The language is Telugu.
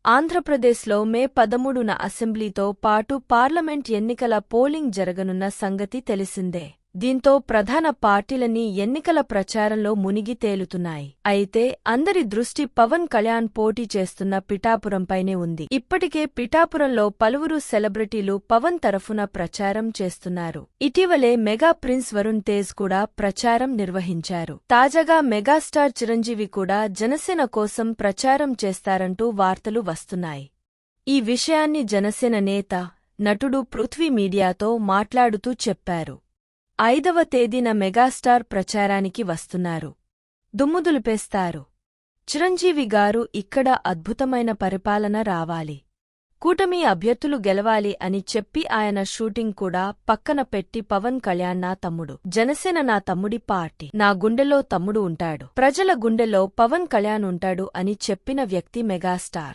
ఆంధ్రప్రదేశ్లో మే 13న అసెంబ్లీతో పాటు పార్లమెంట్ ఎన్నికల పోలింగ్ జరగనున్న సంగతి తెలిసిందే. దీంతో ప్రధాన పార్టీలన్నీ ఎన్నికల ప్రచారంలో మునిగి తేలుతున్నాయి. అయితే అందరి దృష్టి పవన్ కళ్యాణ్ పోటీ చేస్తున్న పిఠాపురంపైనే ఉంది. ఇప్పటికే పిఠాపురంలో పలువురు సెలబ్రిటీలు పవన్ తరఫున ప్రచారం చేస్తున్నారు. ఇటీవలే మెగా ప్రిన్స్ వరుణ్ తేజ్ కూడా ప్రచారం నిర్వహించారు. తాజాగా మెగాస్టార్ చిరంజీవి కూడా జనసేన కోసం ప్రచారం చేస్తారంటూ వార్తలు వస్తున్నాయి. ఈ విషయాన్ని జనసేన నేత, నటుడు పృథ్వీ మీడియాతో మాట్లాడుతూ చెప్పారు. 5వ తేదీన మెగాస్టార్ ప్రచారానికి వస్తున్నారు. దుమ్ముదులిపేస్తారు. చిరంజీవి గారు ఇక్కడ అద్భుతమైన పరిపాలన రావాలి, కూటమి అభ్యర్థులు గెలవాలి అని చెప్పి ఆయన షూటింగ్ కూడా పక్కన పెట్టి పవన్ కళ్యాణ్ నా తమ్ముడు, జనసేన నా తమ్ముడి పార్టీ, నా గుండెలో తమ్ముడు ఉంటాడు, ప్రజల గుండెలో పవన్ కళ్యాణ్ ఉంటాడు అని చెప్పిన వ్యక్తి మెగాస్టార్.